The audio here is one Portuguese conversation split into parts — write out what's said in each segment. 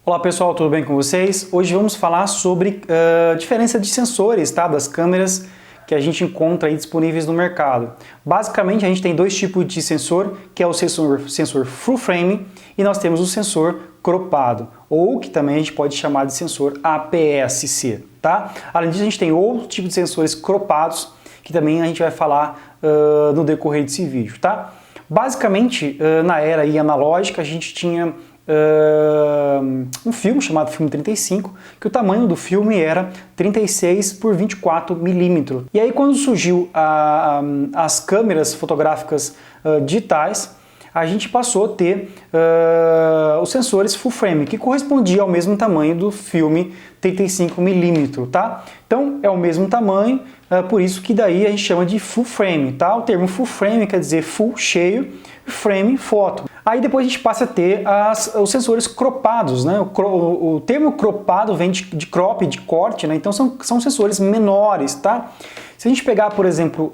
Olá pessoal, tudo bem com vocês? Hoje vamos falar sobre a diferença de sensores, tá? Das câmeras que a gente encontra aí disponíveis no mercado. Basicamente a gente tem dois tipos de sensor, que é o sensor full frame e nós temos o sensor cropado, ou que também a gente pode chamar de sensor APS-C, tá? Além disso a gente tem outro tipo de sensores cropados, que também a gente vai falar no decorrer desse vídeo, tá? Basicamente, na era aí analógica, a gente tinha um filme chamado filme 35, que o tamanho do filme era 36 por 24 milímetros. E aí quando surgiu as câmeras fotográficas digitais, a gente passou a ter os sensores full frame, que correspondia ao mesmo tamanho do filme 35 milímetros, tá? Então é o mesmo tamanho, por isso que daí a gente chama de full frame, tá? O termo full frame quer dizer full, cheio, frame, foto. Aí depois a gente passa a ter os sensores cropados, né? O termo cropado vem de crop, de corte, né? Então são sensores menores, tá? Se a gente pegar, por exemplo,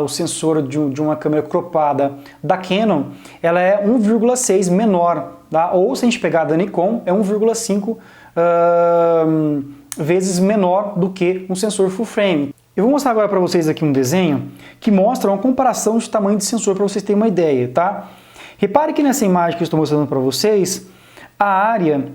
o sensor de uma câmera cropada da Canon, ela é 1,6 menor, tá? Ou se a gente pegar da Nikon, é 1,5 vezes menor do que um sensor full frame. Eu vou mostrar agora para vocês aqui um desenho que mostra uma comparação de tamanho de sensor para vocês terem uma ideia, tá? Repare que nessa imagem que eu estou mostrando para vocês, a área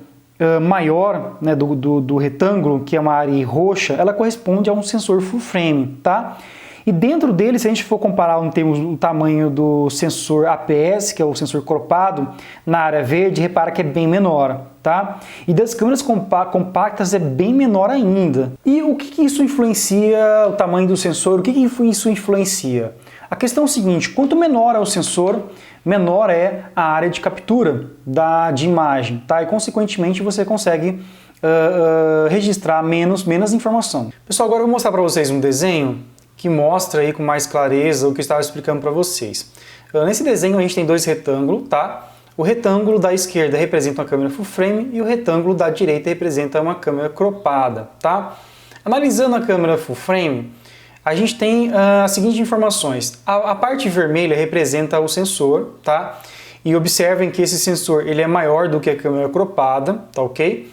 maior, né, do retângulo, que é uma área roxa, ela corresponde a um sensor full frame, tá? E dentro dele, se a gente for comparar em termos do tamanho do sensor APS, que é o sensor cropado, na área verde, repara que é bem menor, tá? E das câmeras compactas é bem menor ainda. E o que isso influencia o tamanho do sensor? O que isso influencia? A questão é o seguinte, quanto menor é o sensor, menor é a área de captura de imagem, tá? E consequentemente você consegue registrar menos informação. Pessoal, agora eu vou mostrar para vocês um desenho que mostra aí com mais clareza o que eu estava explicando para vocês. Nesse desenho a gente tem dois retângulos, tá? O retângulo da esquerda representa uma câmera full frame e o retângulo da direita representa uma câmera cropada, tá? Analisando a câmera full frame, a gente tem as seguintes informações. A parte vermelha representa o sensor, tá? E observem que esse sensor ele é maior do que a câmera cropada, tá ok?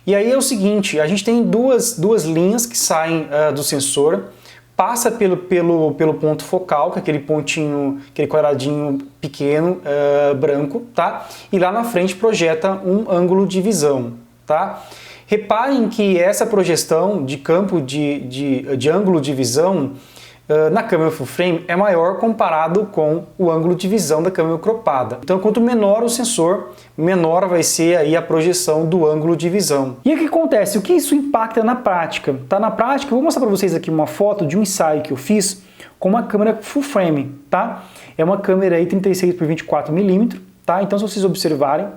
E aí é o seguinte, a gente tem duas linhas que saem do sensor, passa pelo ponto focal, que é aquele pontinho, aquele quadradinho pequeno, branco, tá? E lá na frente projeta um ângulo de visão, tá? Reparem que essa projeção de campo de ângulo de visão na câmera full frame é maior comparado com o ângulo de visão da câmera cropada. Então, quanto menor o sensor, menor vai ser aí a projeção do ângulo de visão. E o que acontece? O que isso impacta na prática? Tá? Na prática, eu vou mostrar para vocês aqui uma foto de um ensaio que eu fiz com uma câmera full frame, tá? É uma câmera aí 36 por 24 milímetros, tá? Então, se vocês observarem,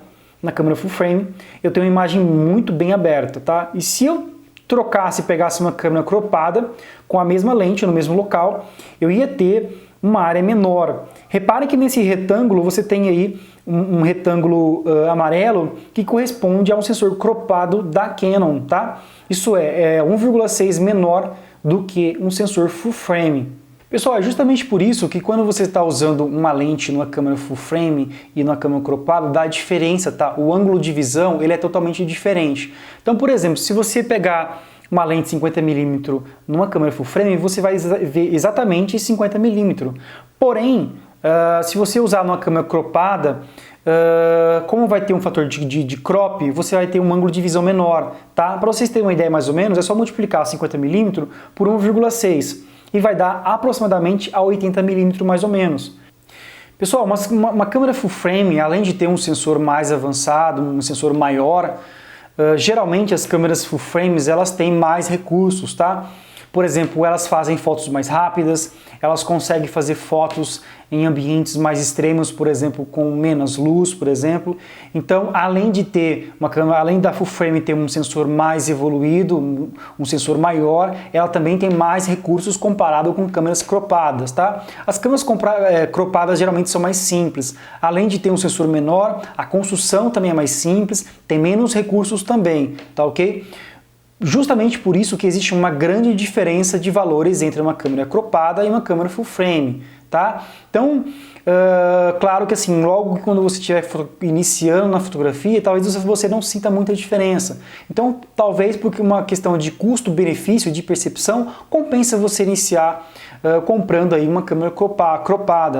na câmera full frame, eu tenho uma imagem muito bem aberta, tá? E se eu trocasse e pegasse uma câmera cropada com a mesma lente no mesmo local, eu ia ter uma área menor. Reparem que nesse retângulo você tem aí um retângulo amarelo que corresponde a um sensor cropado da Canon, tá? Isso é 1,6 menor do que um sensor full frame. Pessoal, é justamente por isso que quando você está usando uma lente numa câmera full frame e numa câmera cropada, dá diferença, tá? O ângulo de visão ele é totalmente diferente. Então, por exemplo, se você pegar uma lente 50mm numa câmera full frame, você vai ver exatamente 50mm. Porém, se você usar numa câmera cropada, como vai ter um fator de crop, você vai ter um ângulo de visão menor, tá? Para vocês terem uma ideia mais ou menos, é só multiplicar 50mm por 1,6 e vai dar aproximadamente a 80mm mais ou menos. Pessoal, uma câmera full frame, além de ter um sensor mais avançado, um sensor maior, geralmente as câmeras full frames elas têm mais recursos, tá? Por exemplo, elas fazem fotos mais rápidas, elas conseguem fazer fotos em ambientes mais extremos, por exemplo, com menos luz, por exemplo. Então, além de ter uma câmera, além da full frame ter um sensor mais evoluído, um sensor maior, ela também tem mais recursos comparado com câmeras cropadas, tá? As câmeras cropadas geralmente são mais simples. Além de ter um sensor menor, a construção também é mais simples, tem menos recursos também, tá ok? Justamente por isso que existe uma grande diferença de valores entre uma câmera cropada e uma câmera full frame, tá? Então, claro que assim, logo quando você estiver iniciando na fotografia, talvez você não sinta muita diferença. Então, talvez porque uma questão de custo-benefício, de percepção, compensa você iniciar comprando aí uma câmera cropada,